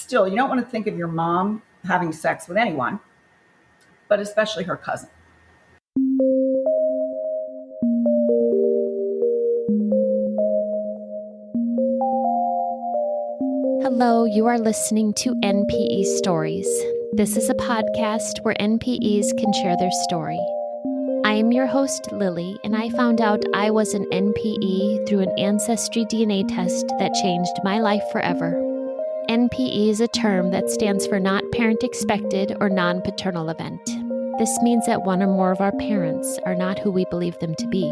still, you don't want to think of your mom having sex with anyone, but especially her cousin. Hello, you are listening to NPE Stories. This is a podcast where NPEs can share their story. I am your host, Lily, and I found out I was an NPE through an ancestry DNA test that changed my life forever. NPE is a term that stands for Not Parent Expected or Non-Paternal Event. This means that one or more of our parents are not who we believe them to be.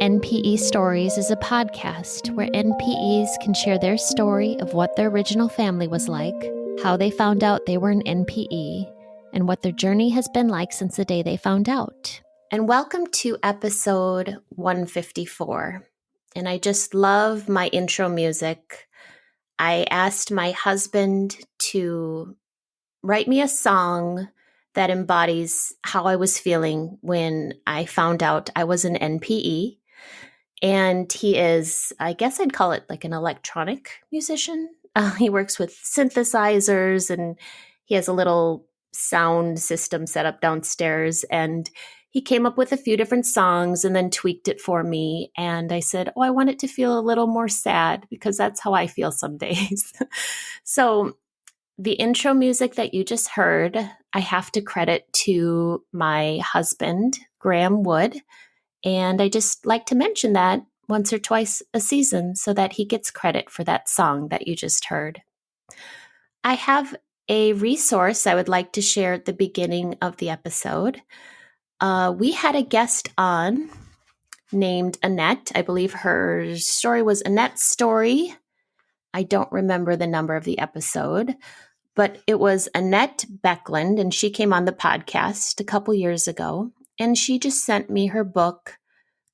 NPE Stories is a podcast where NPEs can share their story of what their original family was like, how they found out they were an NPE, and what their journey has been like since the day they found out. And welcome to episode 154. And I just love my intro music. I asked my husband to write me a song that embodies how I was feeling when I found out I was an NPE. And he is, I guess I'd call it like an electronic musician. He works with synthesizers and he has a little sound system set up downstairs. And he came up with a few different songs and then tweaked it for me. And I said, I want it to feel a little more sad because that's how I feel some days. So the intro music that you just heard, I have to credit to my husband, Graham Wood. And I just like to mention that once or twice a season so that he gets credit for that song that you just heard. I have a resource I would like to share at the beginning of the episode. We had a guest on named Annette. I believe her story was Annette's Story. I don't remember the number of the episode, but it was Annette Becklund, and she came on the podcast a couple years ago. And she just sent me her book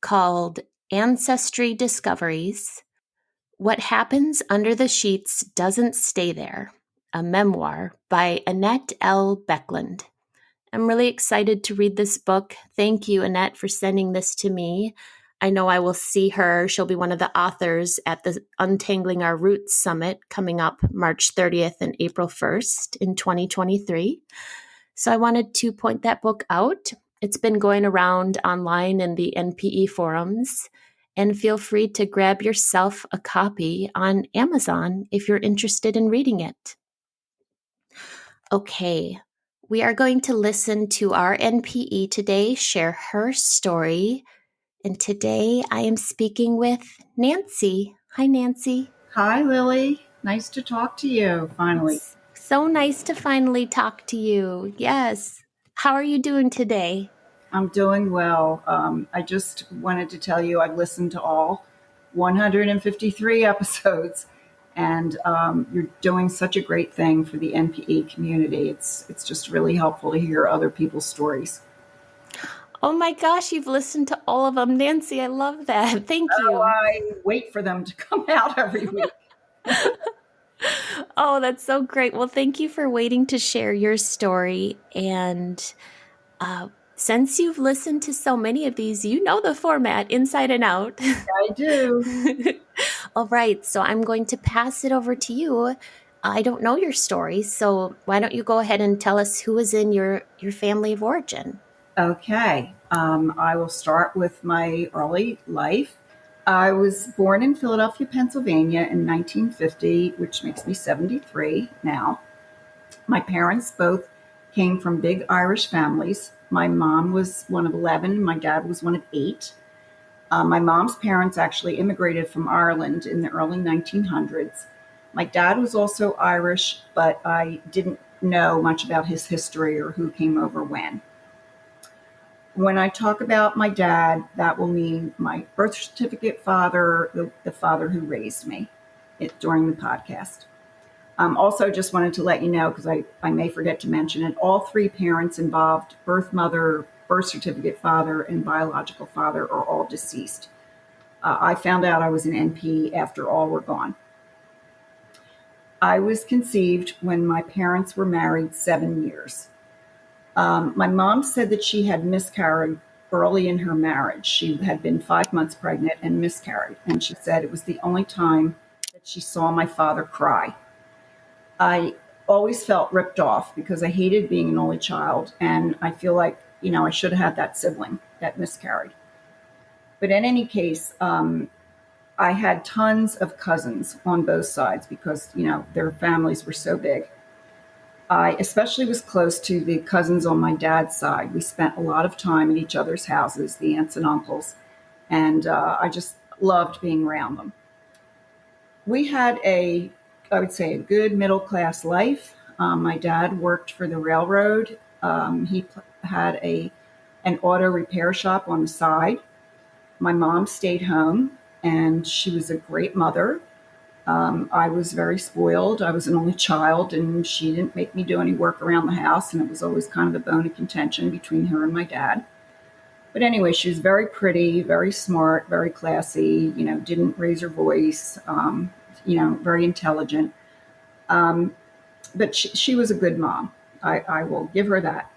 called Ancestry Discoveries, What Happens Under the Sheets Doesn't Stay There, a memoir by Annette L Becklund. I'm really excited to read this book. Thank you, Annette, for sending this to me. I know I will see her. She'll be one of the authors at the Untangling Our Roots Summit coming up March 30th and April 1st in 2023. So I wanted to point that book out. It's been going around online in the NPE forums, and feel free to grab yourself a copy on Amazon if you're interested in reading it. Okay, we are going to listen to our NPE today share her story, and today I am speaking with Nancy. Hi, Nancy. Hi, Lily. Nice to talk to you, finally. It's so nice to finally talk to you. Yes. How are you doing today? I'm doing well. I just wanted to tell you I've listened to all 153 episodes, and you're doing such a great thing for the NPE community. It's just really helpful to hear other people's stories. Oh my gosh, you've listened to all of them. Nancy, I love that. Thank you. I wait for them to come out every week. Oh, that's so great. Well, thank you for waiting to share your story. And since you've listened to so many of these, you know the format inside and out. I do. All right. So I'm going to pass it over to you. I don't know your story, so why don't you go ahead and tell us who is in your family of origin? Okay. I will start with my early life. I was born in Philadelphia, Pennsylvania in 1950, which makes me 73 now. My parents both came from big Irish families. My mom was one of 11. My dad was one of 8. My mom's parents actually immigrated from Ireland in the early 1900s. My dad was also Irish, but I didn't know much about his history or who came over when. When I talk about my dad, that will mean my birth certificate father, the father who raised me during the podcast. Also, just wanted to let you know, because I may forget to mention it, all 3 parents involved, birth mother, birth certificate father, and biological father, are all deceased. I found out I was an NP after all were gone. I was conceived when my parents were married 7 years. My mom said that she had miscarried early in her marriage. She had been 5 months pregnant and miscarried. And she said it was the only time that she saw my father cry. I always felt ripped off because I hated being an only child. And I feel like, I should have had that sibling that miscarried. But in any case, I had tons of cousins on both sides because, their families were so big. I especially was close to the cousins on my dad's side. We spent a lot of time at each other's houses, the aunts and uncles, and I just loved being around them. We had I would say, a good middle class life. My dad worked for the railroad. He had an auto repair shop on the side. My mom stayed home, and she was a great mother. I was very spoiled. I was an only child, and she didn't make me do any work around the house, and it was always kind of a bone of contention between her and my dad. But anyway, she was very pretty, very smart, very classy, didn't raise her voice, very intelligent. But she was a good mom. I will give her that.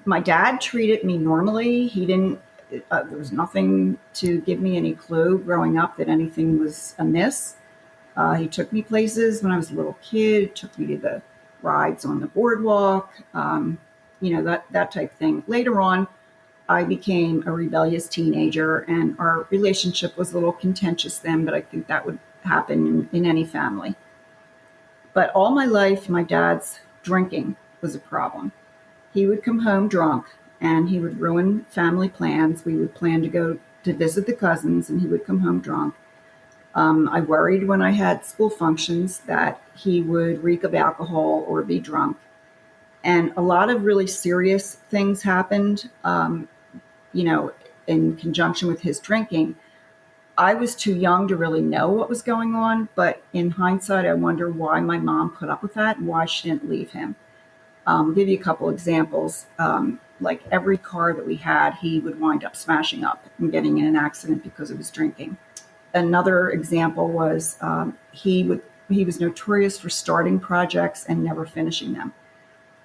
My dad treated me normally. He didn't, there was nothing to give me any clue growing up that anything was amiss. He took me places when I was a little kid, took me to the rides on the boardwalk, that type of thing. Later on, I became a rebellious teenager, and our relationship was a little contentious then, but I think that would happen in any family. But all my life, my dad's drinking was a problem. He would come home drunk, and he would ruin family plans. We would plan to go to visit the cousins, and he would come home drunk. I worried when I had school functions that he would reek of alcohol or be drunk. And a lot of really serious things happened, in conjunction with his drinking. I was too young to really know what was going on, but in hindsight, I wonder why my mom put up with that and why she didn't leave him. I'll give you a couple examples. Like every car that we had, he would wind up smashing up and getting in an accident because of his drinking. Another example was he was notorious for starting projects and never finishing them.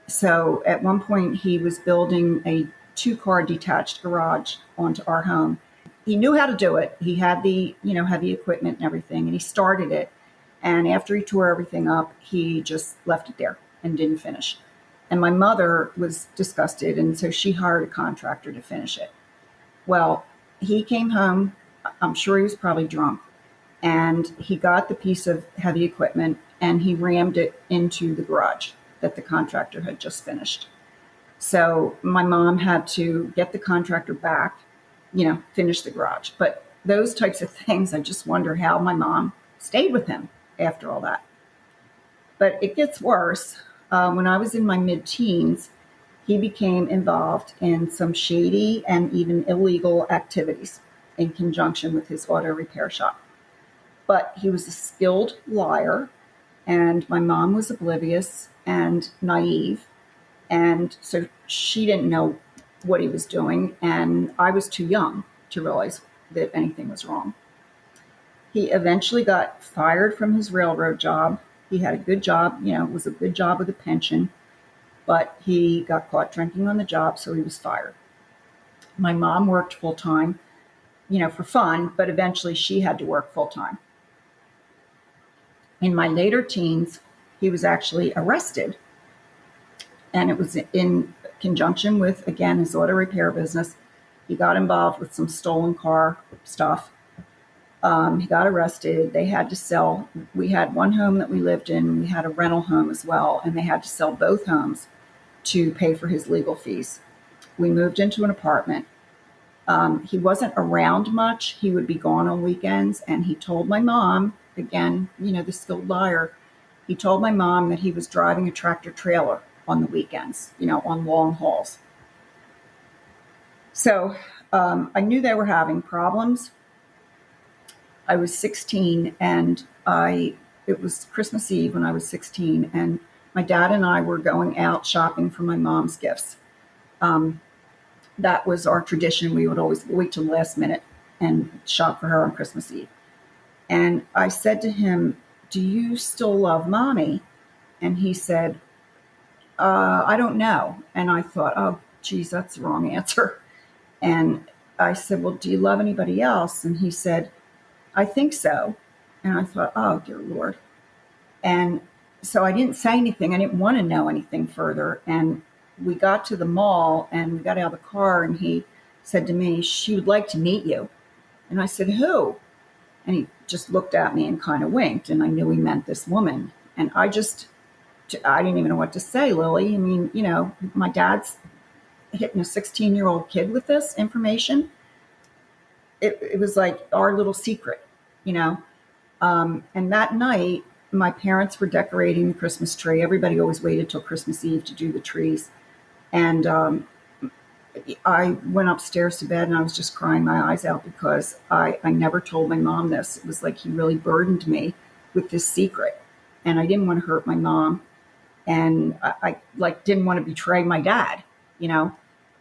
So at one point, he was building a 2-car detached garage onto our home. He knew how to do it. He had the heavy equipment and everything, and he started it. And after he tore everything up, he just left it there and didn't finish. And my mother was disgusted, and so she hired a contractor to finish it. Well, he came home. I'm sure he was probably drunk, and he got the piece of heavy equipment and he rammed it into the garage that the contractor had just finished. So my mom had to get the contractor back, finish the garage. But those types of things, I just wonder how my mom stayed with him after all that. But it gets worse. When I was in my mid-teens, he became involved in some shady and even illegal activities in conjunction with his auto repair shop. But he was a skilled liar, and my mom was oblivious and naive. And so she didn't know what he was doing, and I was too young to realize that anything was wrong. He eventually got fired from his railroad job. He had a good job, it was a good job with a pension, but he got caught drinking on the job, so he was fired. My mom worked full time, for fun, but eventually she had to work full time. In my later teens, he was actually arrested, and it was in conjunction with, again, his auto repair business. He got involved with some stolen car stuff. He got arrested. They had to sell. We had one home that we lived in. We had a rental home as well, and they had to sell both homes to pay for his legal fees. We moved into an apartment. He wasn't around much. He would be gone on weekends, and he told my mom, again, the skilled liar, he told my mom that he was driving a tractor trailer on the weekends, on long hauls. So I knew they were having problems. I was 16, and it was Christmas Eve when I was 16, and my dad and I were going out shopping for my mom's gifts. That was our tradition. We would always wait till the last minute and shop for her on Christmas Eve. And I said to him, "Do you still love mommy?" And he said, "I don't know." And I thought, oh, geez, that's the wrong answer. And I said, "Well, do you love anybody else?" And he said, "I think so." And I thought, oh, dear Lord. And So I didn't say anything. I didn't want to know anything further. And we got to the mall and we got out of the car and he said to me, she would like to meet you. And I said, who? And he just looked at me and kind of winked. And I knew he meant this woman. And I didn't even know what to say, Lily. I mean, my dad's hitting a 16-year-old kid with this information. It was like our little secret, you know. And that night, my parents were decorating the Christmas tree. Everybody always waited till Christmas Eve to do the trees. And I went upstairs to bed and I was just crying my eyes out because I never told my mom this. It was like he really burdened me with this secret. And I didn't want to hurt my mom. And I like didn't want to betray my dad, you know.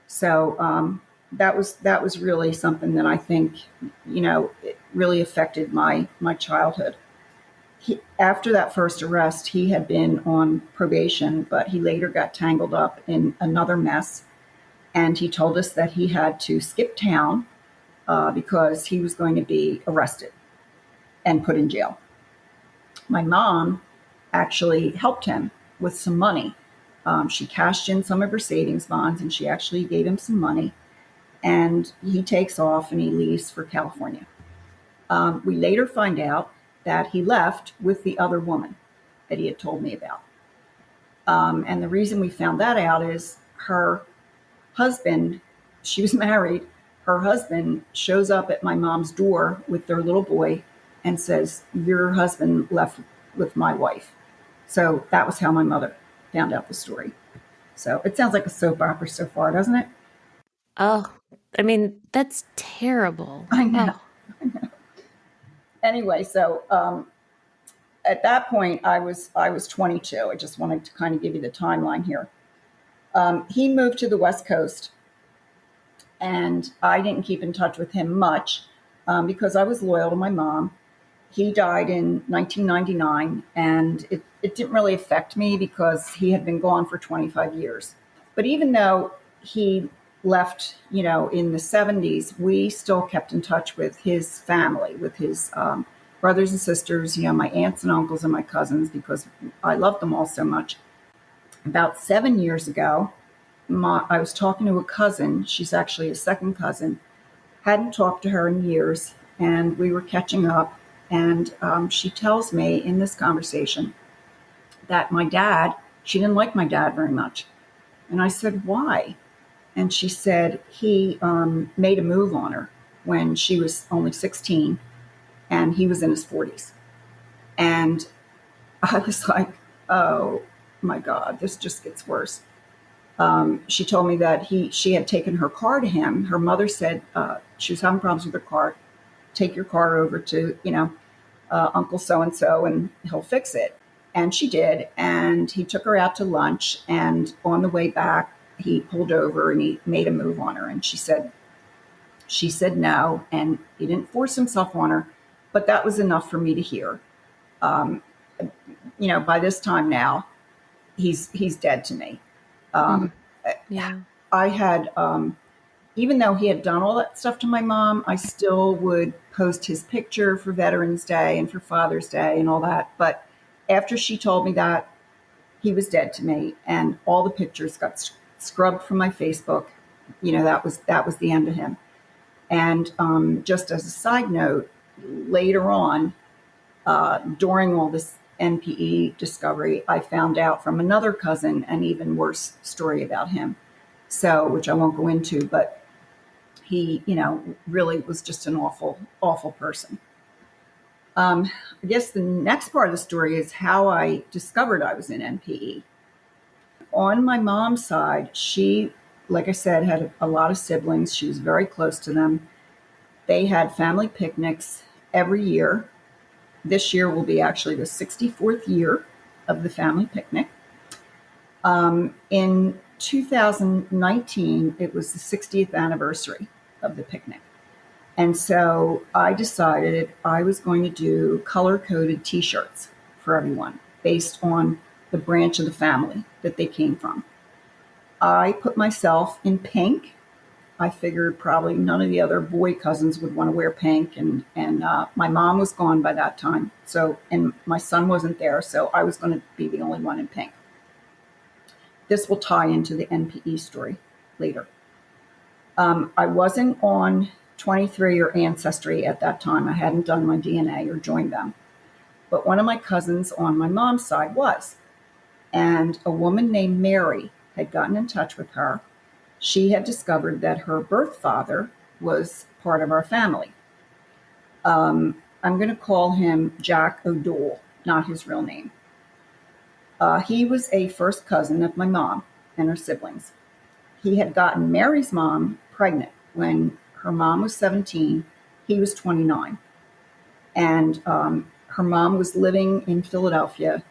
So that was really something that I think, it really affected my childhood. After that first arrest, he had been on probation, but he later got tangled up in another mess. And he told us that he had to skip town because he was going to be arrested and put in jail. My mom actually helped him with some money. She cashed in some of her savings bonds and she actually gave him some money. And he takes off and he leaves for California. We later find out that he left with the other woman that he had told me about. And the reason we found that out is her husband, she was married, her husband shows up at my mom's door with their little boy and says, your husband left with my wife. So that was how my mother found out the story. So it sounds like a soap opera so far, doesn't it? Oh, I mean, that's terrible. I know. Oh. Anyway, so at that point, I was 22. I just wanted to kind of give you the timeline here. He moved to the West Coast, and I didn't keep in touch with him much because I was loyal to my mom. He died in 1999, and it didn't really affect me because he had been gone for 25 years. But even though he left, in the 70s, we still kept in touch with his family, with his brothers and sisters, my aunts and uncles and my cousins, because I loved them all so much. About 7 years ago, I was talking to a cousin. She's actually a second cousin. Hadn't talked to her in years, and we were catching up. And she tells me in this conversation that she didn't like my dad very much. And I said, why? And she said he made a move on her when she was only 16 and he was in his 40s. And I was like, oh my God, this just gets worse. She told me that she had taken her car to him. Her mother said she was having problems with her car. Take your car over to, Uncle so-and-so and he'll fix it. And she did. And he took her out to lunch. And on the way back, he pulled over and he made a move on her. And she said no. And he didn't force himself on her. But that was enough for me to hear. By this time now, he's dead to me. Yeah. I had, even though he had done all that stuff to my mom, I still would post his picture for Veterans Day and for Father's Day and all that. But after she told me that, he was dead to me, and all the pictures got scrubbed from my Facebook. That was the end of him. And just as a side note, later on, during all this NPE discovery, I found out from another cousin an even worse story about him. So, which I won't go into, but he, really was just an awful, awful person. I guess the next part of the story is how I discovered I was in NPE. On my mom's side, she, like I said, had a lot of siblings. She was very close to them. They had family picnics every year. This year will be actually the 64th year of the family picnic. In 2019, it was the 60th anniversary of the picnic. And so I decided I was going to do color-coded T-shirts for everyone based on the branch of the family that they came from. I put myself in pink. I figured probably none of the other boy cousins would want to wear pink, and my mom was gone by that time, so and my son wasn't there, so I was going to be the only one in pink. This will tie into the NPE story later. I wasn't on 23 or Ancestry at that time. I hadn't done my DNA or joined them, but one of my cousins on my mom's side was, and a woman named Mary had gotten in touch with her. She had discovered that her birth father was part of our family. I'm going to call him Jack O'Doul, not his real name. He was a first cousin of my mom and her siblings. He had gotten Mary's mom pregnant when her mom was 17. He was 29. And her mom was living in Philadelphia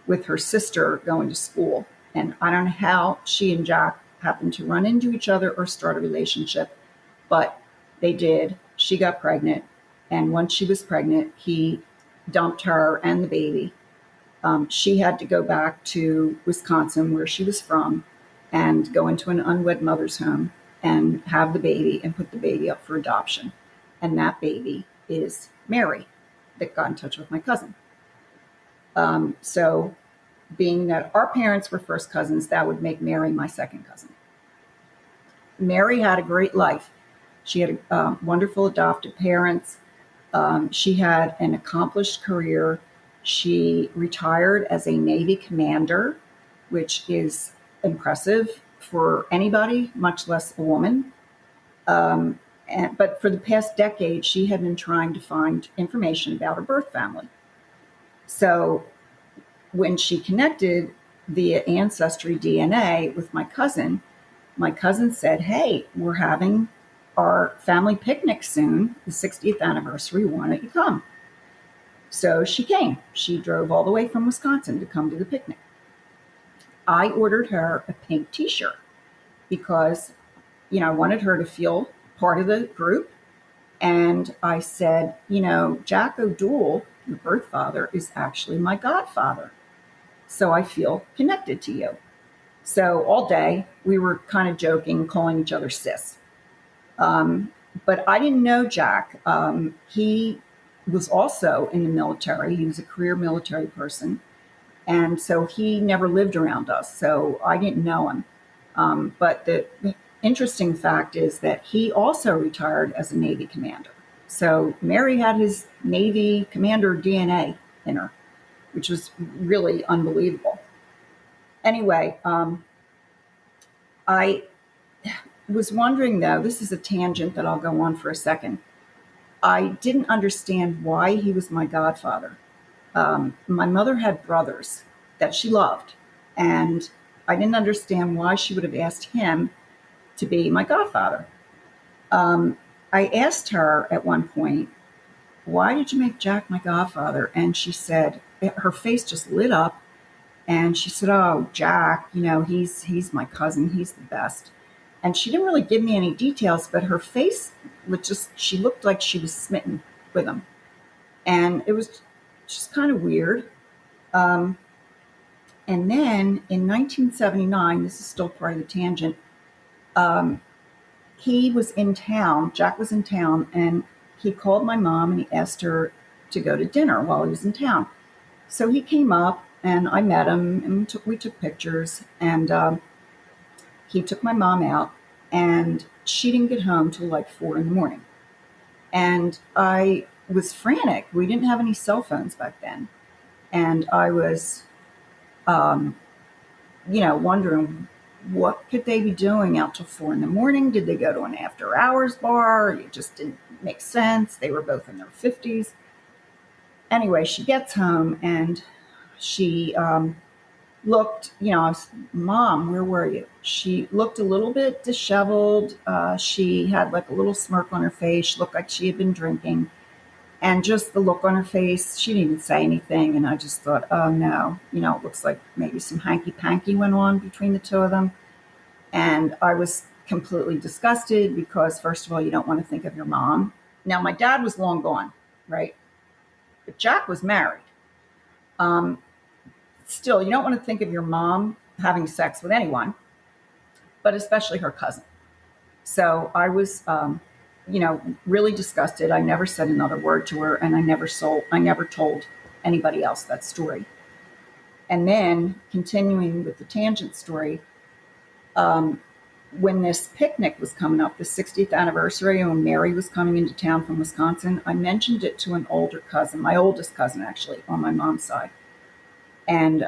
with her sister going to school. And I don't know how she and Jack happened to run into each other or start a relationship, but they did. She got pregnant. And once she was pregnant, he dumped her and the baby. She had to go back to Wisconsin, where she was from, and go into an unwed mother's home and have the baby and put the baby up for adoption. And that baby is Mary that got in touch with my cousin. So being that our parents were first cousins, that would make Mary my second cousin. Mary had a great life. She had wonderful adopted parents. She had an accomplished career. She retired as a Navy commander, which is impressive for anybody, much less a woman. But for the past decade, she had been trying to find information about her birth family. So when she connected via Ancestry DNA with my cousin said, "Hey, we're having our family picnic soon, the 60th anniversary. Why don't you come?" So she came. She drove all the way from Wisconsin to come to the picnic. I ordered her a pink t-shirt because, I wanted her to feel part of the group. And I said, Jack O'Doul, your birth father, is actually my godfather. So I feel connected to you. So all day we were kind of joking, calling each other sis. But I didn't know Jack. He was also in the military. He was a career military person. And so he never lived around us. So I didn't know him. But the interesting fact is that he also retired as a Navy commander. So Mary had his Navy commander DNA in her, which was really unbelievable. Anyway, I was wondering, though, this is a tangent that I'll go on for a second. I didn't understand why he was my godfather. My mother had brothers that she loved, and I didn't understand why she would have asked him to be my godfather. I asked her at one point, "Why did you make Jack my godfather?" And she said, her face just lit up, and she said, "Oh, Jack, he's my cousin. He's the best." And she didn't really give me any details, but her face she looked like she was smitten with him. And it was just kind of weird. And then in 1979, this is still part of the tangent, he was in town, Jack was in town, and he called my mom and he asked her to go to dinner while he was in town. So he came up and I met him and we took pictures, and he took my mom out, and she didn't get home till like 4 a.m. And I was frantic. We didn't have any cell phones back then. And I was, wondering what could they be doing out till 4 a.m? Did they go to an after hours bar? It just didn't make sense. They were both in their 50s. Anyway, she gets home and she looked, I was, "Mom, where were you?" She looked a little bit disheveled. She had like a little smirk on her face. She looked like she had been drinking. And just the look on her face, she didn't even say anything. And I just thought, oh no, it looks like maybe some hanky-panky went on between the two of them. And I was completely disgusted because, first of all, you don't want to think of your mom. Now, my dad was long gone, right? But Jack was married. Still, you don't want to think of your mom having sex with anyone, but especially her cousin. So I was, really disgusted. I never said another word to her, and I never told anybody else that story. And then continuing with the tangent story, when this picnic was coming up, the 60th anniversary, when Mary was coming into town from Wisconsin, I mentioned it to an older cousin, my oldest cousin actually, on my mom's side, and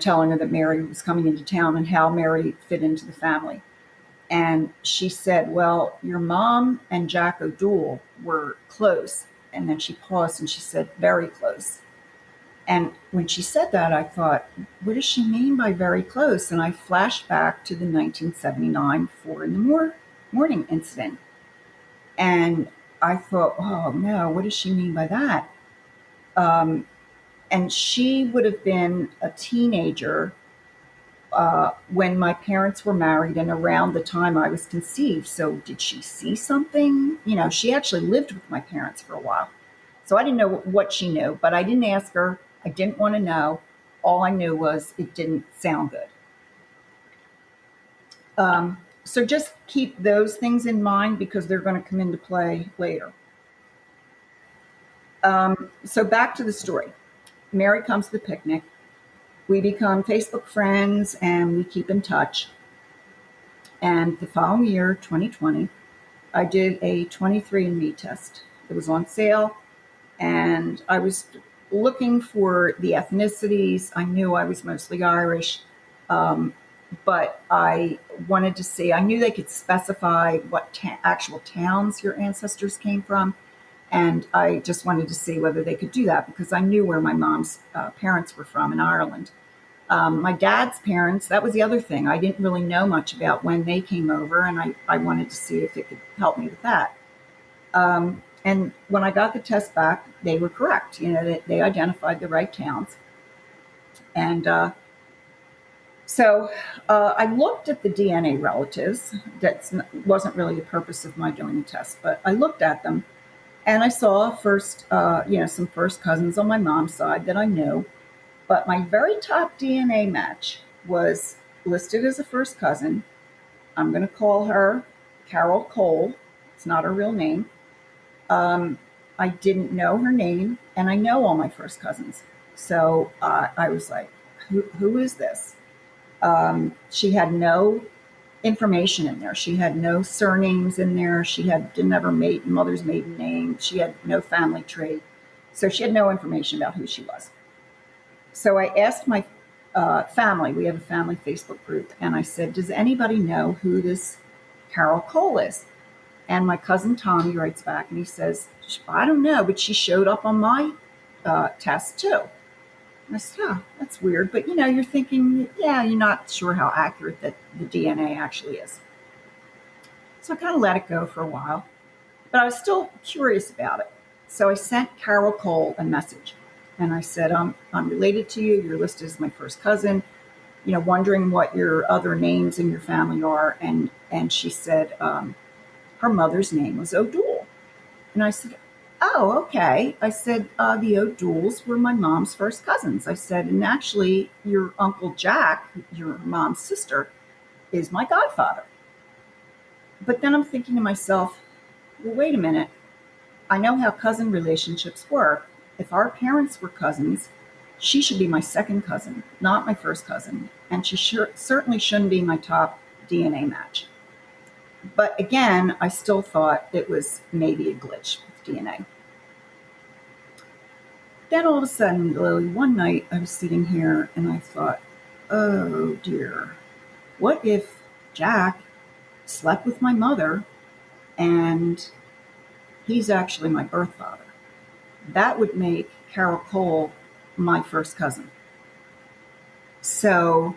telling her that Mary was coming into town and how Mary fit into the family. And she said, "Well, your mom and Jack O'Doul were close." And then she paused and she said, "Very close." And when she said that, I thought, what does she mean by very close? And I flashed back to the 1979 4 in the morning incident. And I thought, oh no, what does she mean by that? And she would have been a teenager when my parents were married and around the time I was conceived. So did she see something? She actually lived with my parents for a while. So I didn't know what she knew, but I didn't ask her. I didn't want to know. All I knew was it didn't sound good. So just keep those things in mind because they're going to come into play later. So back to the story. Mary comes to the picnic. We become Facebook friends and we keep in touch. And the following year, 2020, I did a 23andMe test. It was on sale, and I was looking for the ethnicities. I knew I was mostly Irish, but I wanted to see, I knew they could specify what actual towns your ancestors came from. And I just wanted to see whether they could do that because I knew where my mom's parents were from in Ireland. My dad's parents, that was the other thing. I didn't really know much about when they came over, and I wanted to see if it could help me with that. And when I got the test back, they were correct. They identified the right towns. And so I looked at the DNA relatives. That wasn't really the purpose of my doing the test, but I looked at them, and I saw some first cousins on my mom's side that I knew. But my very top DNA match was listed as a first cousin. I'm going to call her Carol Cole. It's not her real name. I didn't know her name, and I know all my first cousins. So I was like, who is this? She had no information in there. She had no surnames in there. She didn't have her mother's maiden name. She had no family tree. So she had no information about who she was. So I asked my family, we have a family Facebook group, and I said, does anybody know who this Carol Cole is? And my cousin Tommy writes back and he says, I don't know, but she showed up on my test too. And I said, oh, that's weird. But you're thinking, yeah, you're not sure how accurate that the DNA actually is. So I kind of let it go for a while, but I was still curious about it. So I sent Carol Cole a message. And I said, I'm related to you. You're listed as my first cousin, wondering what your other names in your family are. And she said her mother's name was O'Doul. And I said, oh, okay. I said, the O'Douls were my mom's first cousins. I said, and actually, your Uncle Jack, your mom's sister, is my godfather. But then I'm thinking to myself, well, wait a minute. I know how cousin relationships work. If our parents were cousins, she should be my second cousin, not my first cousin. And she certainly shouldn't be my top DNA match. But again, I still thought it was maybe a glitch with DNA. Then all of a sudden, Lily, one night I was sitting here and I thought, oh dear, what if Jack slept with my mother and he's actually my birth father? That would make Carol Cole my first cousin. So,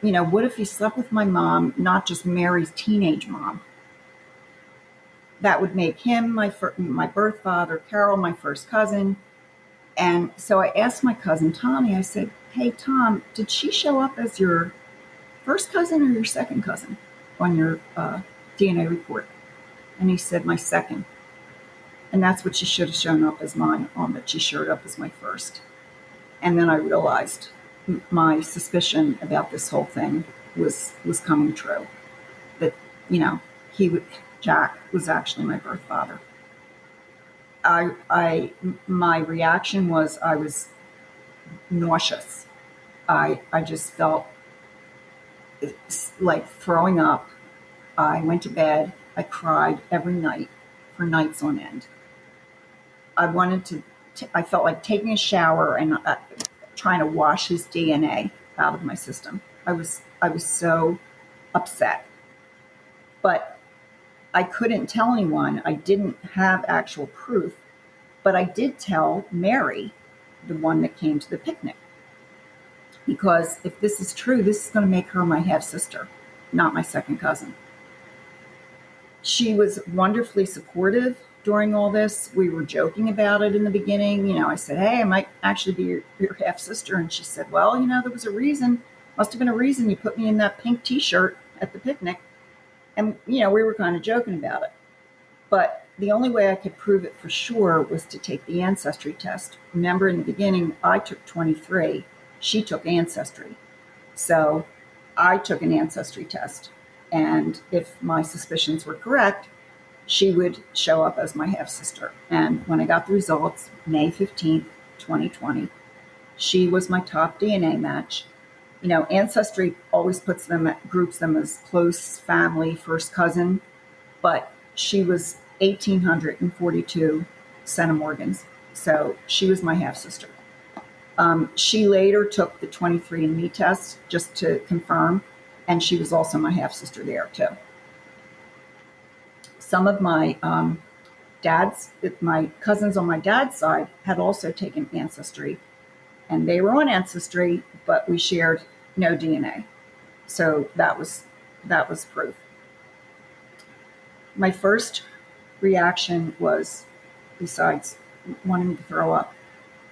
what if he slept with my mom, not just Mary's teenage mom? That would make him my birth father, Carol my first cousin. And so I asked my cousin Tommy, I said, hey, Tom, did she show up as your first cousin or your second cousin on your DNA report? And he said, my second. And that's what she should have shown up as mine on, but she showed up as my first. And then I realized my suspicion about this whole thing was coming true. That you know, Jack was actually my birth father. My reaction was I was nauseous. I just felt like throwing up. I went to bed. I cried every night for nights on end. I wanted I felt like taking a shower and trying to wash his DNA out of my system. I was so upset. But I couldn't tell anyone. I didn't have actual proof, but I did tell Mary, the one that came to the picnic. Because if this is true, this is going to make her my half sister, not my second cousin. She was wonderfully supportive during all this. We were joking about it in the beginning. I said, hey, I might actually be your half sister. And she said, well, there was a reason. Must have been a reason you put me in that pink T-shirt at the picnic. And, we were kind of joking about it. But the only way I could prove it for sure was to take the ancestry test. Remember, in the beginning, I took 23. She took ancestry. So I took an ancestry test. And if my suspicions were correct, she would show up as my half-sister. And when I got the results, May 15th, 2020, she was my top DNA match. Ancestry always groups them as close family, first cousin, but she was 1,842 centimorgans. So she was my half-sister. She later took the 23andMe test just to confirm, and she was also my half-sister there too. Some of my my cousins on my dad's side had also taken Ancestry, and they were on Ancestry, but we shared no DNA. So that was proof. My first reaction was, besides wanting to throw up,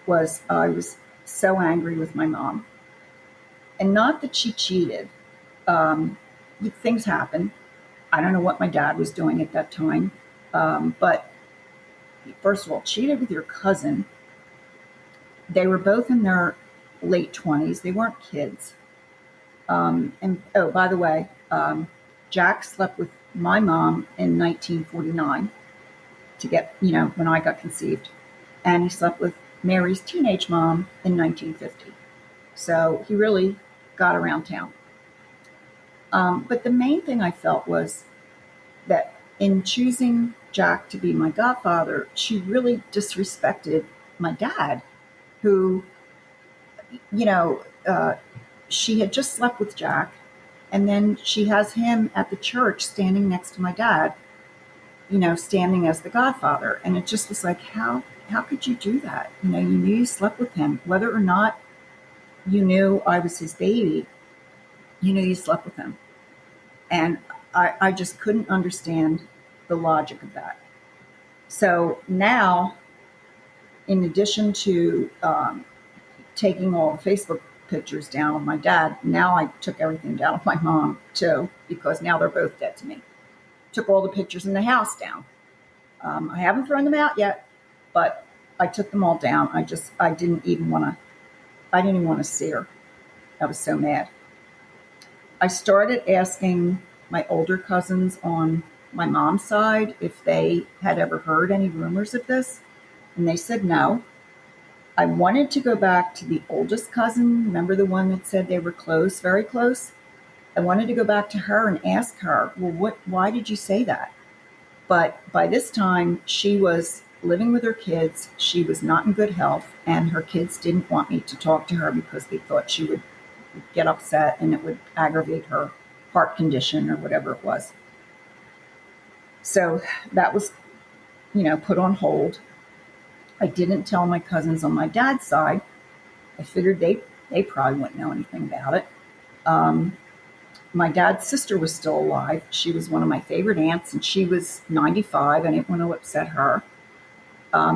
was I was so angry with my mom. And not that she cheated. Things happen. I don't know what my dad was doing at that time. But first of all, cheated with your cousin. They were both in their late 20s. They weren't kids. And oh, by the way, Jack slept with my mom in 1949 to get, when I got conceived. And he slept with Mary's teenage mom in 1950. So he really got around town. But the main thing I felt was that in choosing Jack to be my godfather, she really disrespected my dad, who, she had just slept with Jack, and then she has him at the church standing next to my dad, standing as the godfather. And it just was like, how could you do that? You knew you slept with him, whether or not you knew I was his baby, you knew you slept with him. And I just couldn't understand the logic of that. So now, in addition to taking all the Facebook pictures down of my dad, now I took everything down of my mom too, because now they're both dead to me. Took all the pictures in the house down. I haven't thrown them out yet, but I took them all down. I didn't even want to see her. I was so mad. I started asking my older cousins on my mom's side if they had ever heard any rumors of this, and they said no. I wanted to go back to the oldest cousin. Remember the one that said they were close, very close? I wanted to go back to her and ask her, well, why did you say that? But by this time, she was living with her kids. She was not in good health, and her kids didn't want me to talk to her because they thought she would get upset and it would aggravate her heart condition or whatever it was. So that was, put on hold. I didn't tell my cousins on my dad's side. I figured they probably wouldn't know anything about it. My dad's sister was still alive. She was one of my favorite aunts, and she was 95. I didn't want to upset her.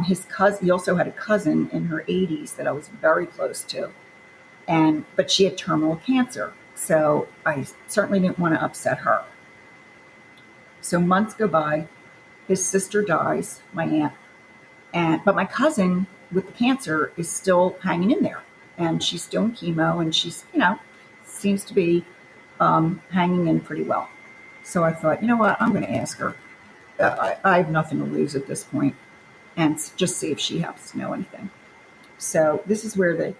His cousin, he also had a cousin in her 80s that I was very close to, but she had terminal cancer. So I certainly didn't want to upset her. So months go by. His sister dies, my aunt, but my cousin with the cancer is still hanging in there, and she's doing chemo, and she's, seems to be hanging in pretty well. So I thought, you know what, I'm going to ask her. I have nothing to lose at this point, and just see if she happens to know anything. So this is where the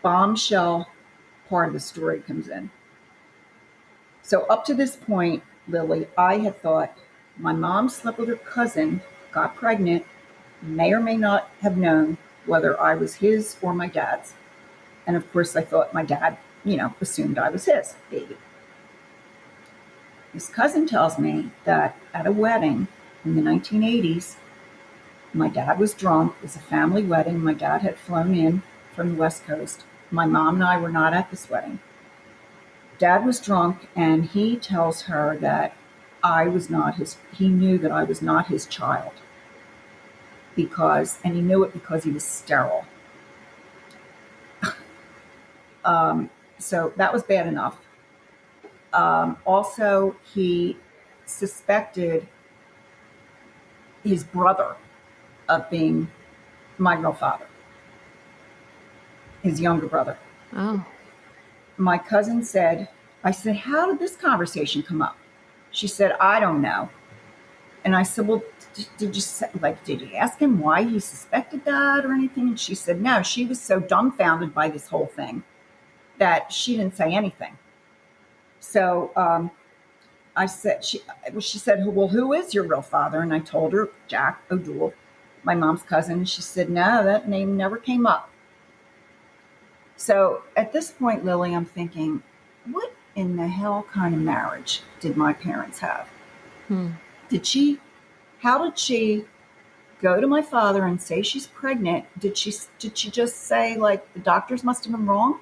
bombshell part of the story comes in. So up to this point, Lily, I had thought my mom slept with her cousin, got pregnant, may or may not have known whether I was his or my dad's. And of course, I thought my dad, assumed I was his baby. His cousin tells me that at a wedding in the 1980s, my dad was drunk. It was a family wedding. My dad had flown in from the West Coast. My mom and I were not at this wedding. Dad was drunk, and he tells her that he knew that I was not his child and he knew it because he was sterile. So that was bad enough. Also, he suspected his brother of being my real father, his younger brother. Oh. My cousin said, I said, how did this conversation come up? She said, I don't know. And I said, well, did you ask him why he suspected that or anything? And she said, no, she was so dumbfounded by this whole thing that she didn't say anything. So she said, well, who is your real father? And I told her, Jack O'Doul, my mom's cousin. She said, no, that name never came up. So at this point, Lily, I'm thinking, what in the hell kind of marriage did my parents have? How did she go to my father and say she's pregnant? Did she just say, like, the doctors must have been wrong?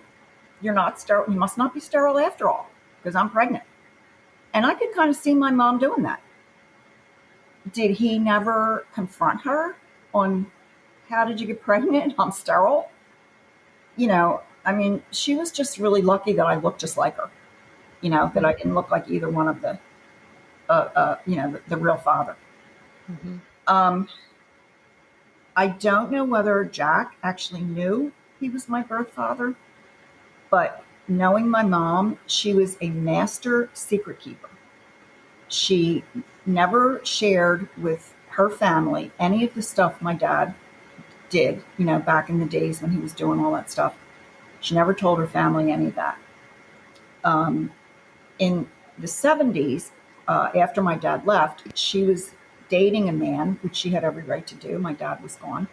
You're not sterile. You must not be sterile after all, because I'm pregnant. And I could kind of see my mom doing that. Did he never confront her on how did you get pregnant? I'm sterile. She was just really lucky that I looked just like her. That I didn't look like either one of the, the real father. Mm-hmm. I don't know whether Jack actually knew he was my birth father, but knowing my mom, she was a master secret keeper. She never shared with her family any of the stuff my dad did, back in the days when he was doing all that stuff. She never told her family any of that. In the 70s, after my dad left, she was dating a man, which she had every right to do. My dad was gone.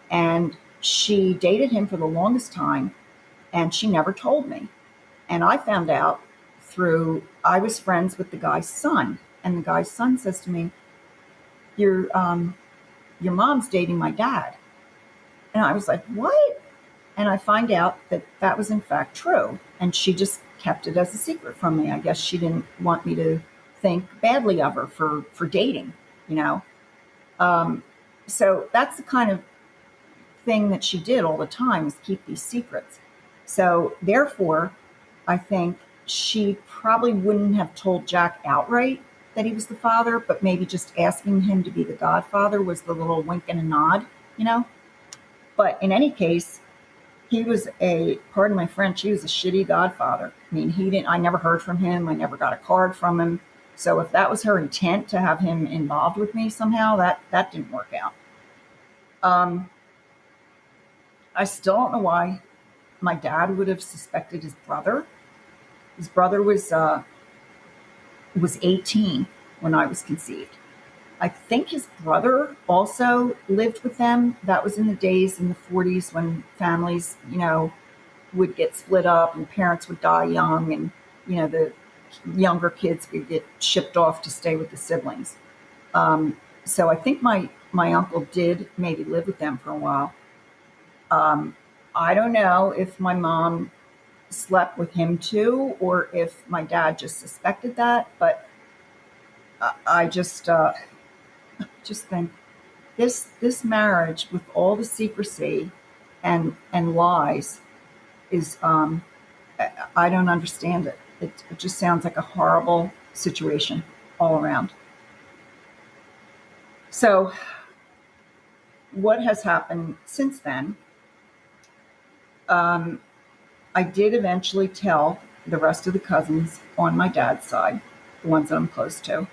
And she dated him for the longest time, and she never told me. And I found out I was friends with the guy's son. And the guy's son says to me, your mom's dating my dad. And I was like, what? And I find out that that was in fact true. And she just kept it as a secret from me. I guess she didn't want me to think badly of her for dating, So that's the kind of thing that she did all the time, is keep these secrets. So therefore, I think she probably wouldn't have told Jack outright that he was the father, but maybe just asking him to be the godfather was the little wink and a nod, But in any case, he was pardon my French, he was a shitty godfather. I never heard from him. I never got a card from him. So if that was her intent, to have him involved with me somehow, that didn't work out. I still don't know why my dad would have suspected his brother. His brother was 18 when I was conceived. I think his brother also lived with them. That was in the days in the 40s when families, would get split up and parents would die young, and, the younger kids would get shipped off to stay with the siblings. So I think my uncle did maybe live with them for a while. I don't know if my mom slept with him too, or if my dad just suspected that, but I just think this marriage with all the secrecy and lies is I don't understand it. It just sounds like a horrible situation all around. So what has happened since then? I did eventually tell the rest of the cousins on my dad's side. the ones that I'm close to.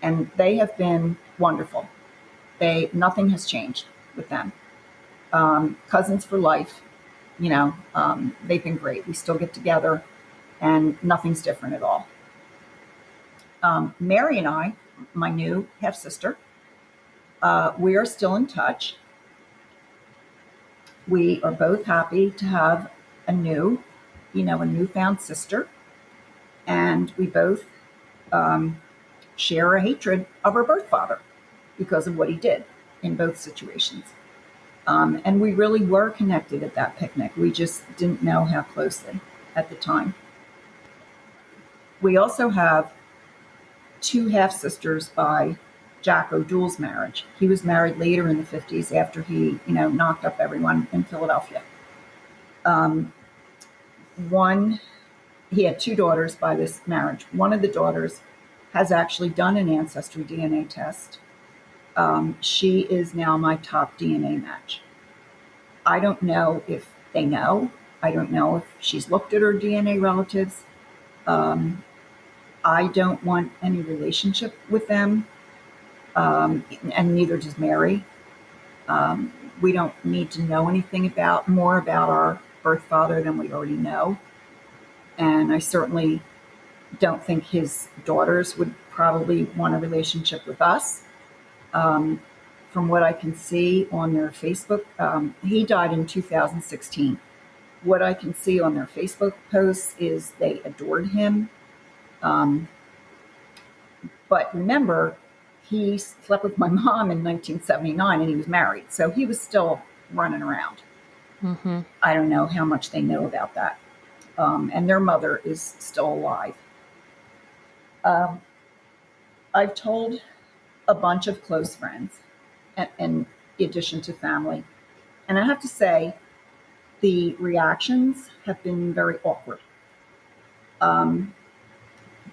And they have been wonderful. Nothing has changed with them. Cousins for life, they've been great. We still get together and nothing's different at all. Mary and I, my new half sister, we are still in touch. We are both happy to have a newfound sister. And we both share a hatred of our birth father because of what he did in both situations. And we really were connected at that picnic. We just didn't know how closely at the time. We also have two half sisters by Jack O'Doule's marriage. He was married later in the 50s after he, knocked up everyone in Philadelphia. He had two daughters by this marriage. One of the daughters has actually done an ancestry DNA test. She is now my top DNA match. I don't know if they know. I don't know if she's looked at her DNA relatives. I don't want any relationship with them, and neither does Mary. We don't need to know anything more about our birth father than we already know. And I certainly don't think his daughters would probably want a relationship with us. From what I can see on their Facebook, he died in 2016. What I can see on their Facebook posts is they adored him. But remember, he slept with my mom in 1979 and he was married. So he was still running around. Mm-hmm. I don't know how much they know about that. And their mother is still alive. I've told a bunch of close friends, in addition to family. And I have to say, the reactions have been very awkward.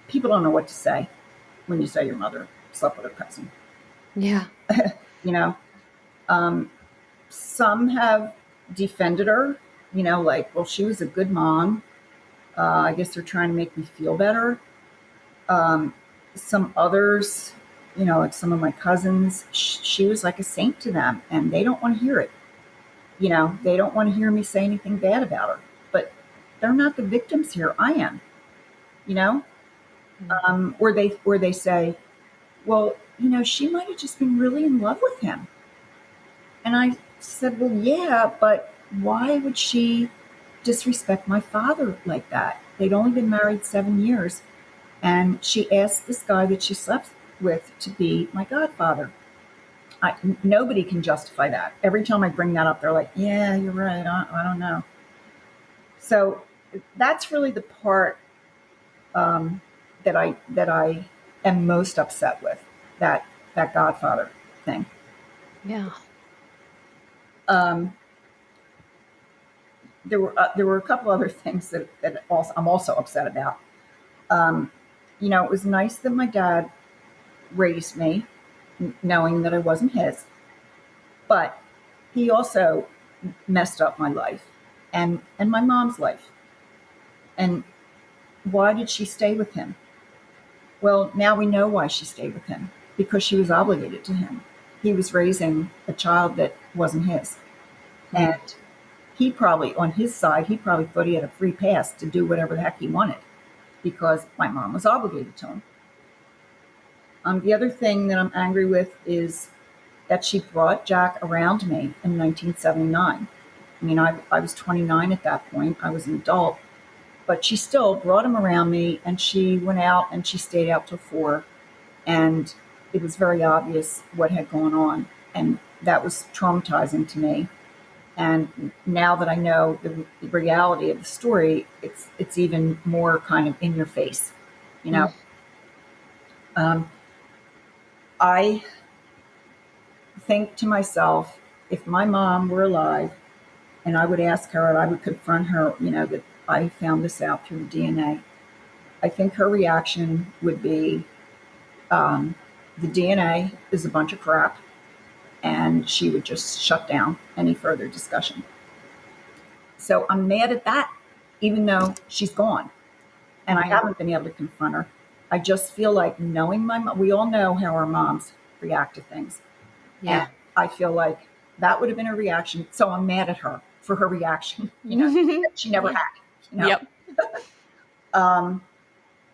People don't know what to say when you say your mother slept with a cousin. Yeah. Some have defended her, like, well, she was a good mom. I guess they're trying to make me feel better. Some others, like some of my cousins, she was like a saint to them and they don't want to hear it. They don't want to hear me say anything bad about her, but they're not the victims here. I am, or they say, well, she might have just been really in love with him. And I said, well, yeah, but why would she disrespect my father like that? They'd only been married 7 years. And she asked this guy that she slept with to be my godfather. Nobody can justify that. Every time I bring that up, they're like, yeah, you're right. I don't know. So that's really the part that I am most upset with, that godfather thing. Yeah. There were a couple other things that also I'm also upset about. It was nice that my dad raised me, knowing that I wasn't his, but he also messed up my life and my mom's life. And why did she stay with him? Well, now we know why she stayed with him, because she was obligated to him. He was raising a child that wasn't his. And he probably, on his side, he probably thought he had a free pass to do whatever the heck he wanted because my mom was obligated to him. The other thing that I'm angry with is that she brought Jack around me in 1979. I mean, I was 29 at that point. I was an adult. But she still brought him around me, and she went out and she stayed out till 4. And it was very obvious what had gone on. And that was traumatizing to me. And now that I know the reality of the story, it's even more kind of in your face, I think to myself, if my mom were alive and I would ask her and I would confront her, that I found this out through the DNA, I think her reaction would be, the DNA is a bunch of crap, and she would just shut down any further discussion. So I'm mad at that, even though she's gone and I haven't been able to confront her. I just feel like knowing my mom, we all know how our moms react to things. Yeah. And I feel like that would have been a reaction. So I'm mad at her for her reaction, that she never Yeah. had. Yep. Um,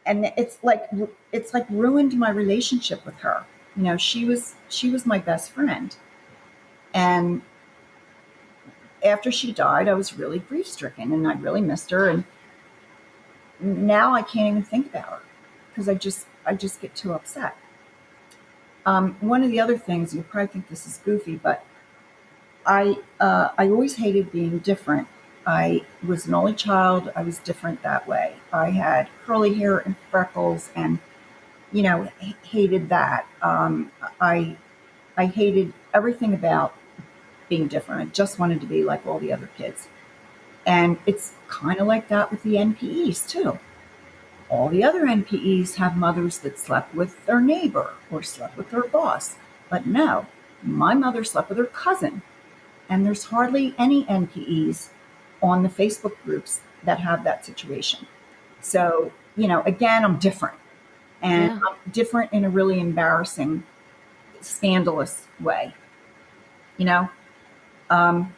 and it's like ruined my relationship with her. She was my best friend. And after she died, I was really grief stricken and I really missed her. And now I can't even think about her because I just get too upset. One of the other things, you probably think this is goofy, but I always hated being different. I was an only child. I was different that way. I had curly hair and freckles, and hated that. I I hated everything about being different. I just wanted to be like all the other kids, and it's kind of like that with the NPEs too. All the other NPEs have mothers that slept with their neighbor or slept with their boss, but no, my mother slept with her cousin. And there's hardly any NPEs on the Facebook groups that have that situation. So, again, I'm different. And Yeah. I'm different in a really embarrassing, scandalous way. You know, um,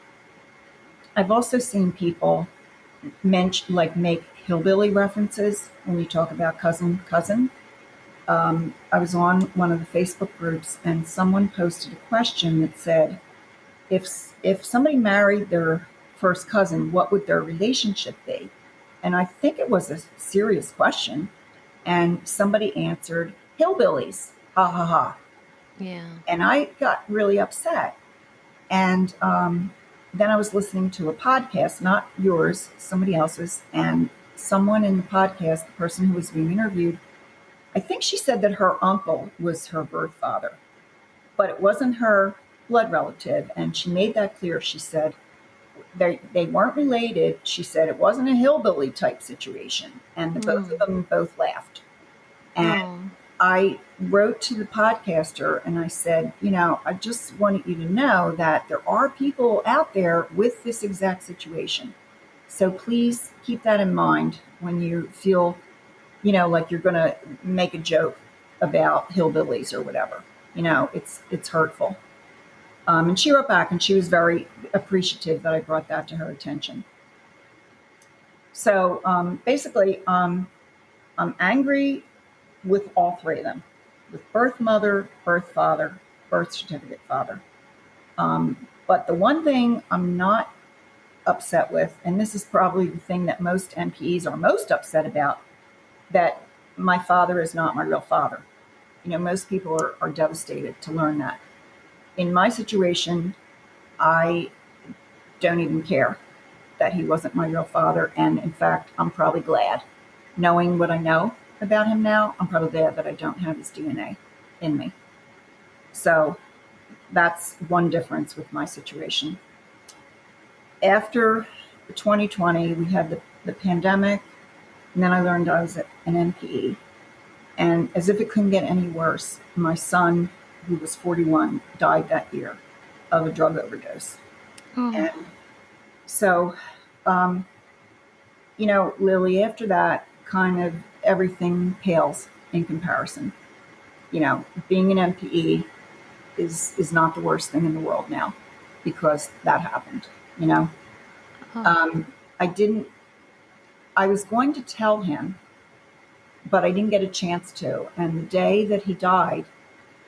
I've also seen people make hillbilly references when you talk about cousin. I was on one of the Facebook groups and someone posted a question that said, if somebody married their first cousin, what would their relationship be? And I think it was a serious question. And somebody answered, hillbillies, ha ha ha. Yeah. And I got really upset. And then I was listening to a podcast, not yours, somebody else's. And someone in the podcast, the person who was being interviewed, I think she said that her uncle was her birth father, but it wasn't her blood relative. And she made that clear. She said, they weren't related. She said it wasn't a hillbilly type situation. And the both of them both laughed. And Oh. I wrote to the podcaster and I said, I just wanted you to know that there are people out there with this exact situation. So please keep that in mind when you feel, like you're going to make a joke about hillbillies or whatever. It's hurtful. And she wrote back and she was very appreciative that I brought that to her attention. So basically, I'm angry with all three of them, with birth mother, birth father, birth certificate father. But the one thing I'm not upset with, and this is probably the thing that most NPEs are most upset about, that my father is not my real father. Most people are devastated to learn that. In my situation, I don't even care that he wasn't my real father. And in fact, I'm probably glad. Knowing what I know about him now, I'm probably glad that I don't have his DNA in me. So that's one difference with my situation. After 2020, we had the pandemic, and then I learned I was an NPE. And as if it couldn't get any worse, my son, who was 41, died that year of a drug overdose. Oh. And so, um, Lily, after that, kind of everything pales in comparison. Being an NPE is not the worst thing in the world now because that happened. You know, Oh. um, I didn't. I was going to tell him, but I didn't get a chance to. And the day that he died,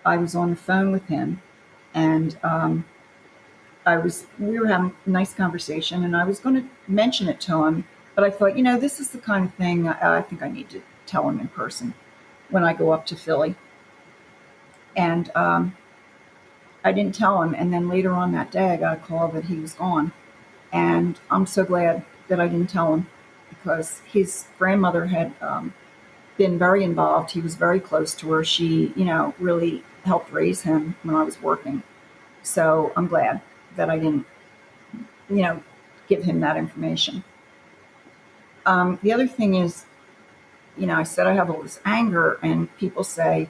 I was on the phone with him, and we were having a nice conversation, and I was going to mention it to him, but I thought, this is the kind of thing I think I need to tell him in person when I go up to Philly. And I didn't tell him, and then later on that day, I got a call that he was gone, and I'm so glad that I didn't tell him because his grandmother had been very involved. He was very close to her. She, really helped raise him when I was working. So I'm glad that I didn't, you know, give him that information. The other thing is, I said I have all this anger, and people say,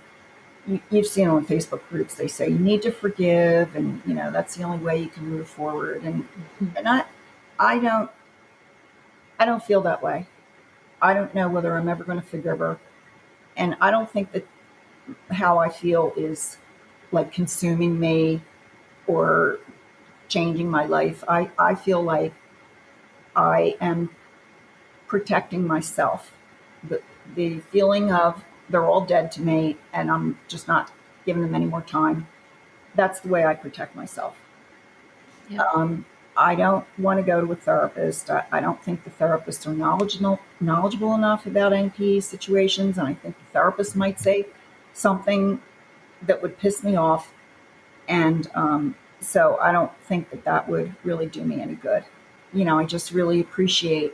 you've seen it on Facebook groups, they say you need to forgive, and that's the only way you can move forward. And I don't feel that way. I don't know whether I'm ever going to forgive her. And I don't think that how I feel is like consuming me or changing my life. I feel like I am protecting myself. The, the feeling of they're all dead to me and I'm just not giving them any more time. That's the way I protect myself. Yep. I don't want to go to a therapist. I don't think the therapists are knowledgeable enough about NP situations. And I think the therapist might say something that would piss me off. And so I don't think that that would really do me any good. I just really appreciate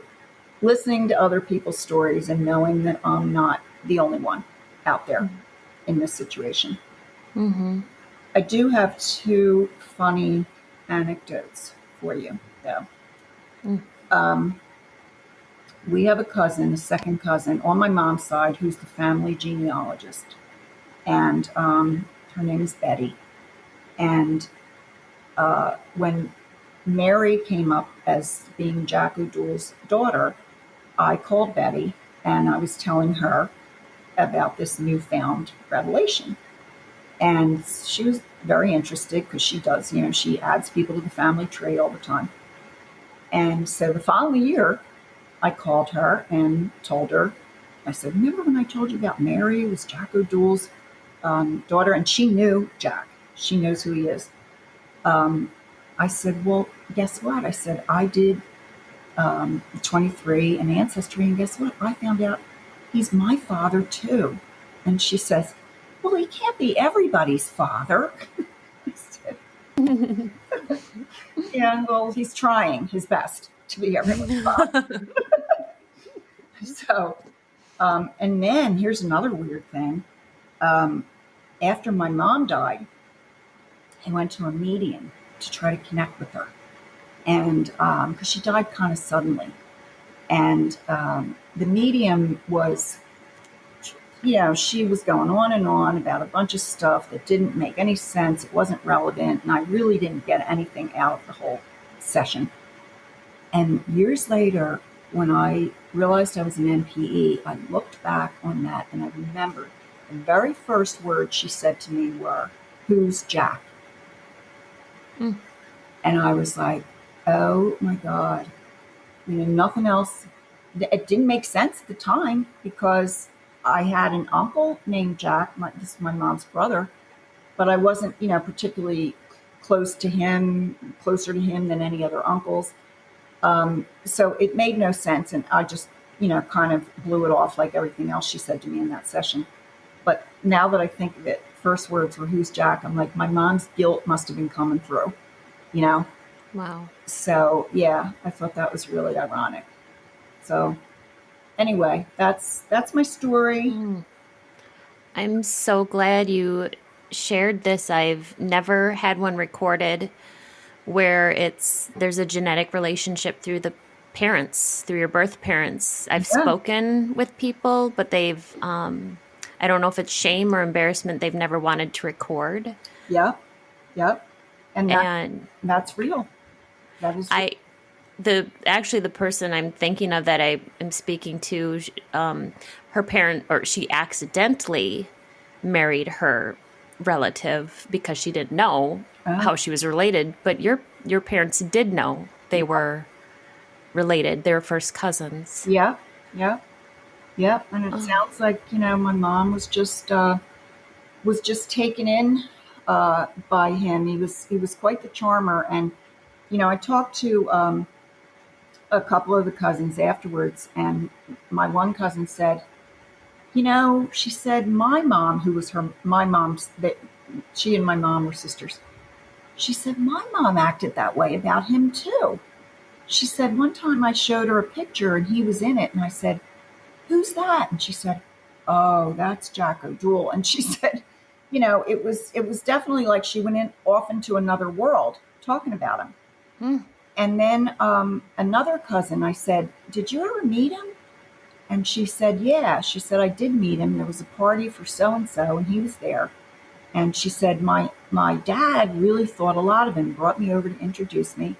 listening to other people's stories and knowing that I'm not the only one out there in this situation. Mm-hmm. I do have two funny anecdotes for you, though. We have a second cousin on my mom's side, who's the family genealogist. And her name is Betty. And when Mary came up as being Jack O'Doule's daughter, I called Betty and I was telling her about this newfound revelation. And she was very interested because she does, she adds people to the family tree all the time. And so the following year, I called her and told her, I said, remember when I told you about Mary? It was Jack O'Doule's daughter, and she knew Jack. She knows who he is. I said, well, guess what? I said, I did 23 in Ancestry, and guess what? I found out he's my father too. And she says, well, he can't be everybody's father. I said, yeah, well, he's trying his best to be everyone's father. So, and then here's another weird thing. After my mom died, I went to a medium to try to connect with her. And because she died kind of suddenly. And the medium was, she was going on about a bunch of stuff that didn't make any sense. It wasn't relevant. And I really didn't get anything out of the whole session. And years later, when I realized I was an NPE, I looked back on that and I remembered the very first words she said to me were, "Who's Jack?" And I was like, oh my God. Nothing else. It didn't make sense at the time because I had an uncle named Jack. This is my mom's brother, but I wasn't, particularly closer to him than any other uncles. So it made no sense. And I just, kind of blew it off like everything else she said to me in that session. But now that I think of it, first words were, "Who's Jack?" I'm like, my mom's guilt must have been coming through, Wow. So, yeah, I thought that was really ironic. So anyway, that's my story. I'm so glad you shared this. I've never had one recorded where there's a genetic relationship through the parents, through your birth parents. I've spoken with people, but they've, I don't know if it's shame or embarrassment, they've never wanted to record. Yep. And that's real. That is real. The person I'm thinking of that I am speaking to, her parent, or she accidentally married her relative because she didn't know how she was related. But your parents did know they were related. They were first cousins. Yeah. And it sounds like, my mom was just taken in by him. He was quite the charmer. And, I talked to a couple of the cousins afterwards, and my one cousin said, she said, my mom, who was my mom's, that she and my mom were sisters. She said, my mom acted that way about him too. She said, one time I showed her a picture and he was in it. And I said, who's that? And she said, oh, that's Jack O'Doule. And she said, it was definitely like she went off into another world talking about him. And then another cousin, I said, did you ever meet him? And she said, yeah. She said, I did meet him. There was a party for so-and-so, and he was there. And she said, my dad really thought a lot of him, brought me over to introduce me.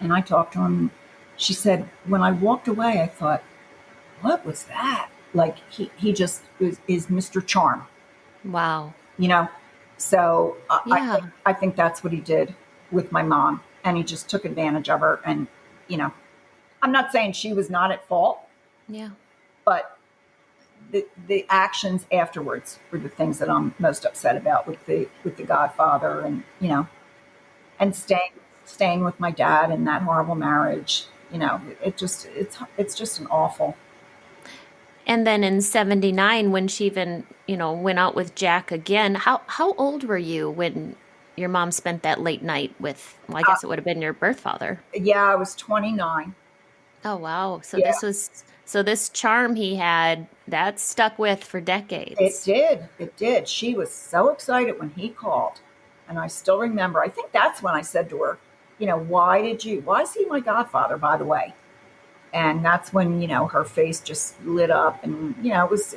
And I talked to him. She said, when I walked away, I thought, what was that? Like he just is Mr. Charm, Wow. you know? So Yeah. I think that's what he did with my mom. And he just took advantage of her. And, you know, I'm not saying she was not at fault, Yeah. but the actions afterwards were the things that I'm most upset about with the Godfather, and and staying with my dad in that horrible marriage. It's just an awful. And then in 79, when she even, went out with Jack again, how old were you when your mom spent that late night with, well, I guess it would have been your birth father. Yeah, I was 29. Oh, wow. So Yeah, this charm he had, that stuck with for it decades. did. It did. She was so excited when he called. And I still remember, I think that's when I said to her, why is he my godfather, by the way? And that's when, her face just lit up. And, it was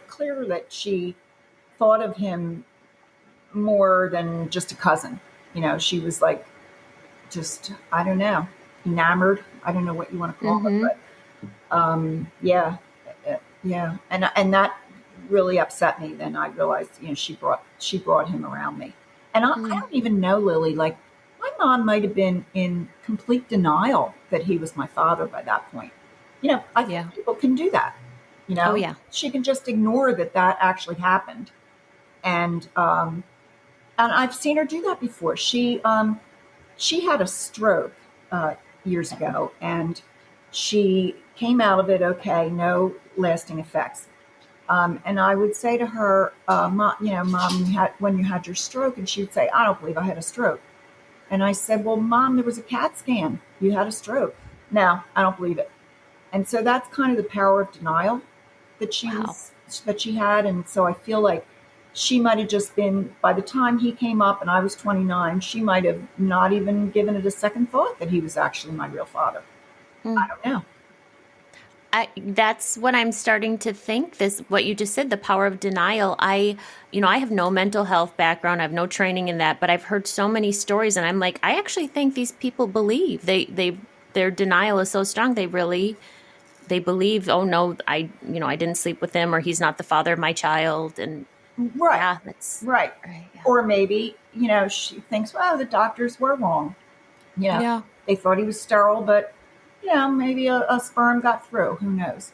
clear that she thought of him more than just a cousin. She was like, just, I don't know, enamored. I don't know what you want to call it, Mm-hmm. but yeah, yeah, and that really upset me. Then I realized, she brought him around me, and I Mm. don't even know, Lily. Like, my mom might have been in complete denial that he was my father by that point. I think Yeah. people can do that. Oh, yeah. She can just ignore that actually happened, and I've seen her do that before. She had a stroke years ago, and she came out of it okay, no lasting effects. And I would say to her, Mom, when you had your stroke, and she would say, I don't believe I had a stroke. And I said, well, Mom, there was a CAT scan. You had a stroke. No, I don't believe it. And so that's kind of the power of denial that Wow. she had. And so I feel like she might have just been, by the time he came up and I was 29, she might have not even given it a second thought that he was actually my real father. I Mm. don't know. That's what I'm starting to think, what you just said, the power of denial. I have no mental health background. I have no training in that, but I've heard so many stories and I'm like, I actually think these people believe their denial is so strong. They believe, oh no, I didn't sleep with him, or he's not the father of my child. And Right, yeah, that's right. right. Yeah. Or maybe, she thinks, well, the doctors were wrong. You know, Yeah. they thought he was sterile, but, maybe a sperm got through. Who knows?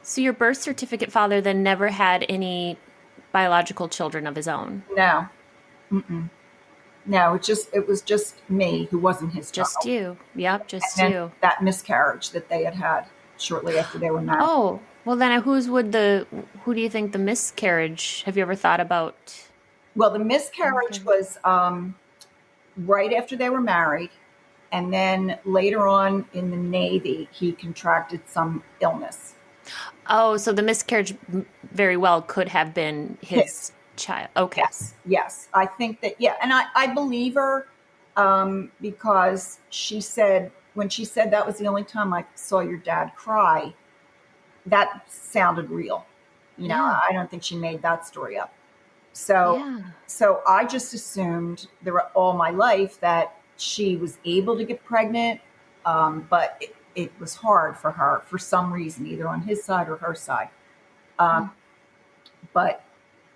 So your birth certificate father then never had any biological children of his own. No. Mm-mm. No, it was just me who wasn't his Just child. you. Yep, And just then you. that miscarriage that they had shortly after they were married. Oh, well then who do you think the miscarriage, have you ever thought about Well, the the miscarriage miscarriage? was right after they were married. And then later on in the Navy, he contracted some illness. Oh, so the miscarriage very well could have been His. his child. Okay. Yes. Yes. I think that, yeah. And I believe her because when she said that was the only time I saw your dad cry, that sounded real. Yeah. I don't think she made that story up. So, Yeah. so I just assumed all my life that she was able to get pregnant, but it was hard for her for some reason, either on his side or her side. Um, Mm. but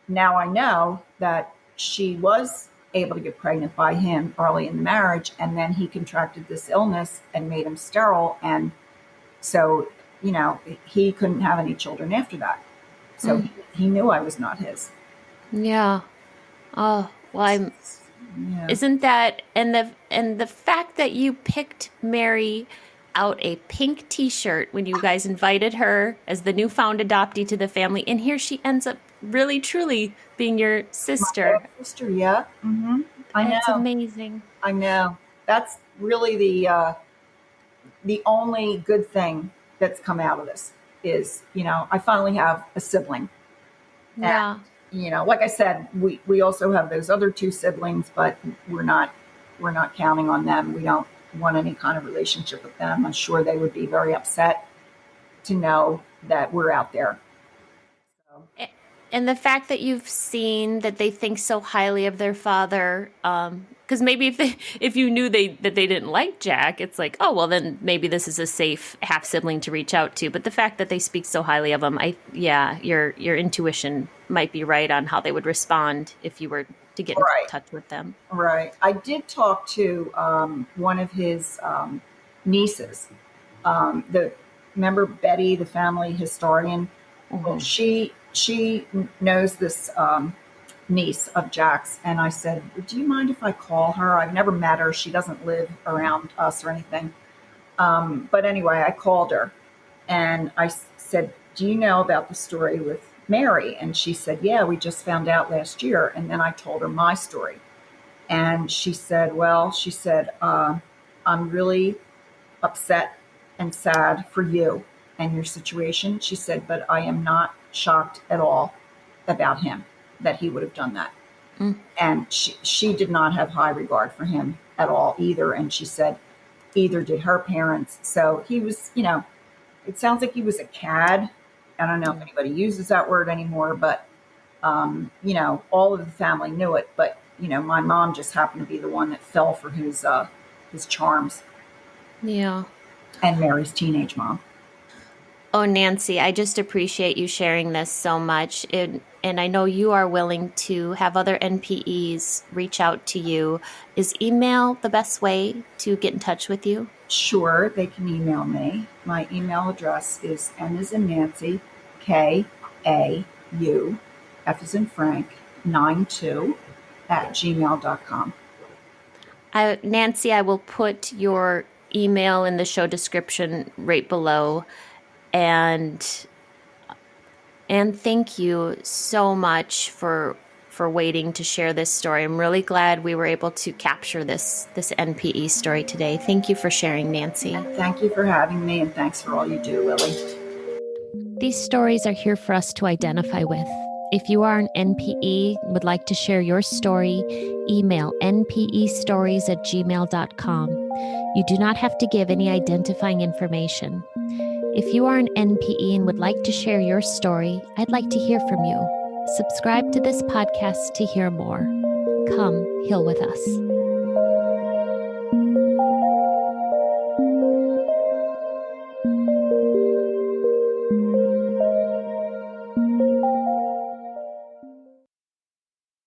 now I know that she was able to get pregnant by him early in the marriage, and then he contracted this illness and made him sterile, and so he couldn't have any children after that. So Mm. he knew I was not his. Yeah. Oh, well, Yeah. isn't that, and the fact that you picked Mary out a pink t-shirt when you guys invited her as the newfound adoptee to the family, and here she ends up really truly being your My half sister. sister, yeah. I It's know. amazing. I know. That's really the only good thing that's come out of this is, I finally have a sibling. And, Yeah. like I said, we also have those other two siblings, but we're not we're not counting on them. We don't want any kind of relationship with them. I'm sure they would be very upset to know that we're out there. So, And the fact that you've seen that they think so highly of their father, because maybe if you knew that they didn't like Jack, it's like, oh well, then maybe this is a safe half sibling to reach out to. But the fact that they speak so highly of him, your intuition might be right on how they would respond if you were to get in Right. touch with them. Right. I did talk to one of his nieces. The Remember Betty, the family historian. Well, Mm-hmm. she knows this niece of Jack's, and I said, "Do you mind if I call her? I've never met her. She doesn't live around us or anything." But anyway, I called her, and I said, "Do you know about the story with Mary?" And she said, "Yeah, we just found out last year." And then I told her my story. And she said, "Well," she said, "I'm really upset and sad for you and your situation." She said, "But I am not shocked at all about him, that he would have done that." Mm. And she did not have high regard for him at all either. And she said, either did her parents. So he was, it sounds like he was a cad. I don't know if Yeah. anybody uses that word anymore, but all of the family knew it. But my mom just happened to be the one that fell for his charms, Yeah. and Mary's teenage mom. Oh, Nancy, I just appreciate you sharing this so much. And I know you are willing to have other NPEs reach out to you. Is email the best way to get in touch with you? Sure, they can email me. My email address is N as in Nancy, KAU, F as in Frank, 92 at gmail.com. Nancy, I will put your email in the show description right below. And thank you so much for waiting to share this story. I'm really glad we were able to capture this NPE story today. Thank you for sharing, Nancy. Thank you for having me, and thanks for all you do, Lily. These stories are here for us to identify with. If you are an NPE and would like to share your story, email npestories@gmail.com. You do not have to give any identifying information. If you are an NPE and would like to share your story, I'd like to hear from you. Subscribe to this podcast to hear more. Come heal with us.